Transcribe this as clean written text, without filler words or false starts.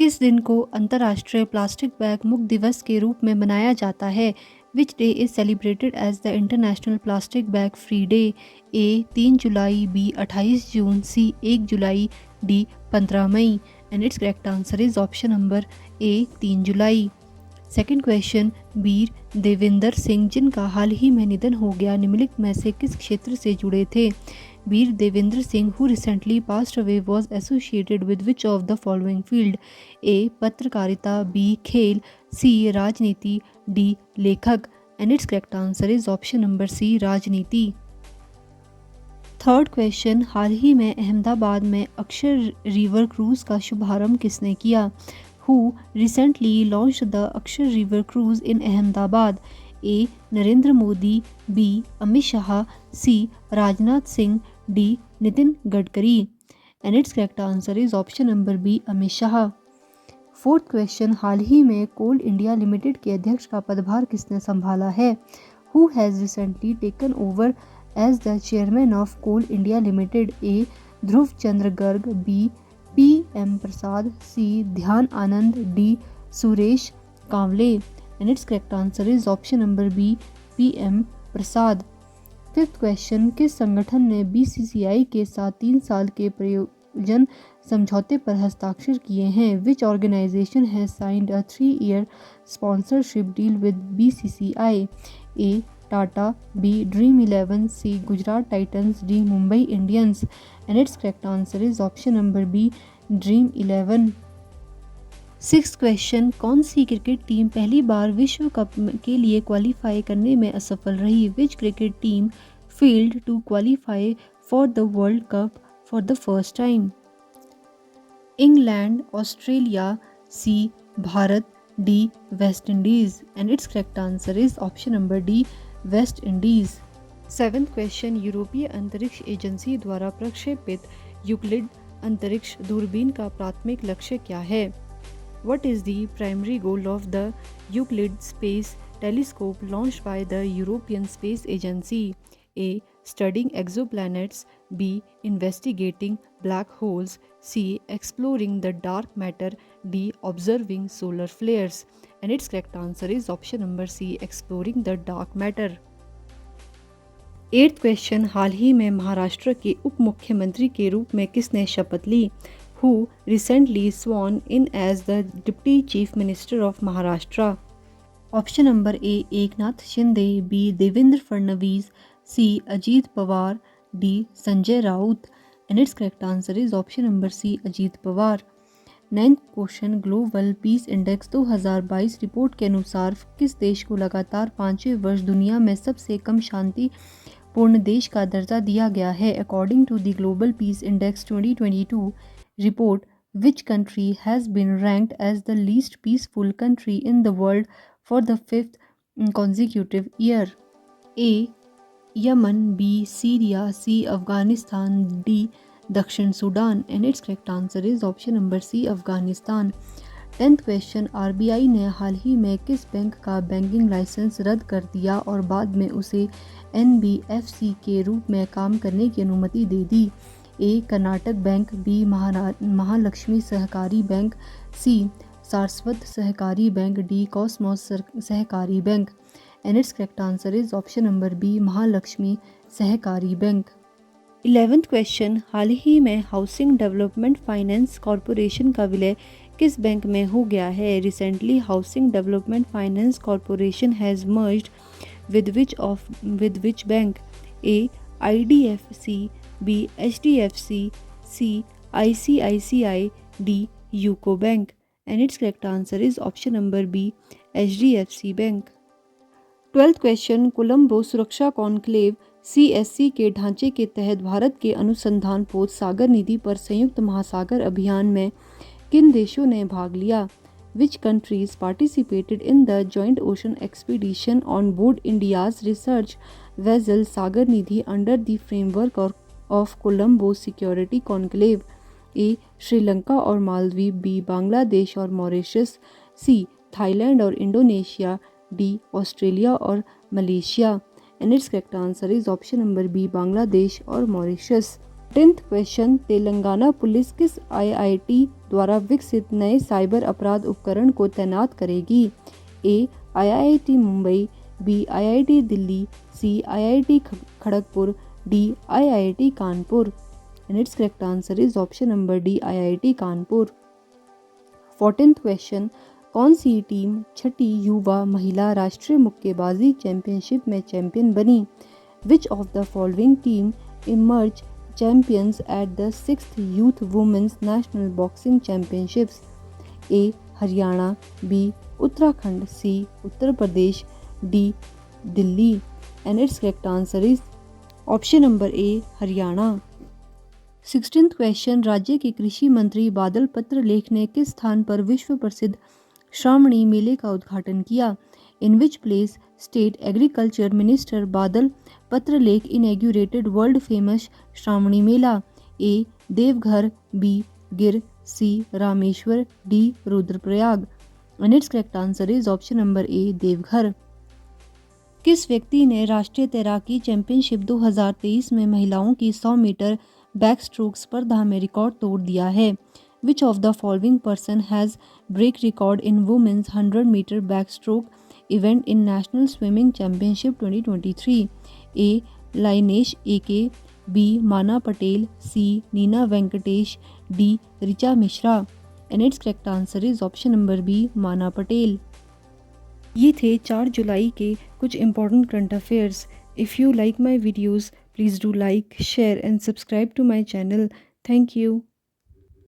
किस दिन को अंतर्राष्ट्रीय प्लास्टिक बैग मुक्त दिवस के रूप में मनाया जाता है? Which day is celebrated as the International Plastic Bag Free Day? A 3 जुलाई, बी 28 जून, सी 1 जुलाई, डी 15 मई। And it's correct answer is option number A 3 जुलाई। सेकंड क्वेश्चन, वीर देवेंद्र सिंह जिनका हाल ही में निधन हो गया निम्नलिखित में से किस क्षेत्र से जुड़े थे? Veer Devendra Singh who recently passed away was associated with which of the following field? A पत्रकारिता, बी खेल, सी राजनीति, डी लेखक। And it's correct answer is option number C राजनीति। थर्ड क्वेश्चन, हाल ही में अहमदाबाद में अक्षर रिवर क्रूज का शुभारंभ किसने किया? Who recently launched the Akshar River Cruise in Ahmedabad? A. Narendra Modi, B. Amit Shah, C. Rajnath Singh, D. Nitin Gadkari. And it's correct answer is option number B Amit Shah. Fourth question, हाल ही में कोल इंडिया लिमिटेड के अध्यक्ष का पदभार किसने संभाला है? Who has recently taken over as the chairman of Coal India Limited? A. Dhruv Chandra Garg, B. P M. Prasad, C Dhyan Anand, D Suresh Kanwale. And it's correct answer is option number B P M. Prasad. Fifth question, किस संगठन ने बीसीसीआई के साथ 3 साल के प्रयोजन समझौते पर हस्ताक्षर किए हैं? Which organisation has signed a 3-year sponsorship deal with BCCI? A Tata, B Dream 11, C Gujarat Titans, D Mumbai Indians. And it's correct answer is option number B Dream 11। Sixth question, कौन सी क्रिकेट टीम पहली बार विश्व कप के लिए qualify करने में असफल रही? Which cricket team failed to qualify for the world cup for the first time? England, Australia, C Bharat, D West Indies. And it's correct answer is option number D West Indies. Seventh question, यूरोपीय अंतरिक्ष agency द्वारा प्रक्षेपित Euclid अंतरिक्ष दूरबीन का प्राथमिक लक्ष्य क्या है? What is the primary goal of the Euclid Space Telescope launched by the European Space Agency? A. Studying exoplanets, B. Investigating black holes, C. Exploring the dark matter, D. Observing solar flares. And its correct answer is option number C. Exploring the dark matter. Eighth question, हाल ही में महाराष्ट्र के उप मुख्यमंत्री के रूप में किसने शपथ ली? Who recently sworn in as the Deputy Chief Minister of Maharashtra? Option number A Eknath Shinde, B Devendra Fadnavis, C Ajit Pawar, D Sanjay Raut. And it's correct answer is option number C Ajit Pawar. Ninth question, global peace index 2022 report के अनुसार किस देश को लगातार 5वें वर्ष दुनिया में सबसे कम शांति पूर्ण देश का दर्जा दिया गया है? According to the global peace index 2022 report, which country has been ranked as the least peaceful country in the world for the 5th consecutive year? A. Yemen, B. Syria, C. Afghanistan, D. Dakshin Sudan. And its correct answer is option number C. Afghanistan. 10th question, RBI ने हाल ही में किस bank का banking licence रद्द कर दिया और बाद में उसे एनबीएफसी के रूप में काम करने की अनुमति दे दी? A Karnataka bank, B Mahalaxmi Sahakari bank, C Saraswat Sahakari bank, D Cosmos Sahakari bank. And it's correct answer is option number B Mahalaxmi Sahakari bank. 11th question, हाल ही में हाउसिंग डेवलपमेंट फाइनेंस कॉरपोरेशन का विलय किस बैंक में हो गया है? Recently housing development finance corporation has merged with which bank? A IDFC, B HDFC, C ICICI, D UCO bank. And it's correct answer is option number B HDFC bank. 12th question, Colombo Suraksha conclave CSC के ढांचे के तहत भारत के अनुसंधान पोत सागर निधि पर संयुक्त महासागर अभियान में किन देशों ने भाग लिया? Which countries participated in the joint ocean expedition on board India's research vessel Sagar Nidhi under the framework of Colombo Security Conclave? A. Sri Lanka और मालदीव, बी बांग्लादेश और मॉरिशस, सी थाईलैंड और इंडोनेशिया, डी ऑस्ट्रेलिया और Malaysia. And it's correct answer is option number B Bangladesh और Mauritius. 10th question, Telangana police किस IIT द्वारा विकसित नए cyber अपराध उपकरण को तैनात करेगी? A IIT Mumbai, B IIT Delhi, C IIT Kharagpur, D IIT Kanpur. And it's correct answer is option number D, IIT Kanpur. 14th question, कौन सी टीम छठी युवा महिला राष्ट्रीय मुक्केबाजी चैंपियनशिप में चैंपियन बनी? Which of the following team emerge champions at the 6th youth womens national boxing championships? A Haryana, B Uttarakhand, C Uttar Pradesh, D Delhi. And it's correct answer is option number A, Haryana. 16th question, राज्य के कृषि मंत्री बादल पत्रलेख ने किस स्थान पर विश्व प्रसिद्ध श्रावणी मेले का उद्घाटन किया? In which place state agriculture minister Badal Patralekh inaugurated world famous Shravani Mela? A Deoghar, B Gir, C Rameshwar, D Rudraprayag. And it's correct answer is option number A, Deoghar. किस व्यक्ति ने राष्ट्रीय तैराकी चैंपियनशिप 2023 में महिलाओं की 100 मीटर बैक स्ट्रोक स्पर्धा में रिकॉर्ड तोड़ दिया है? Which of the following person has break record in women's 100 meter back stroke event in national swimming championship 2023? A Linesh AK, B Mana Patel, C Neena Venkatesh, D Richa Mishra. And it's correct answer is option number B, Mana Patel. ये थे 4 जुलाई के कुछ important current affairs. If you like my videos, please do like, share and subscribe to my channel. Thank you.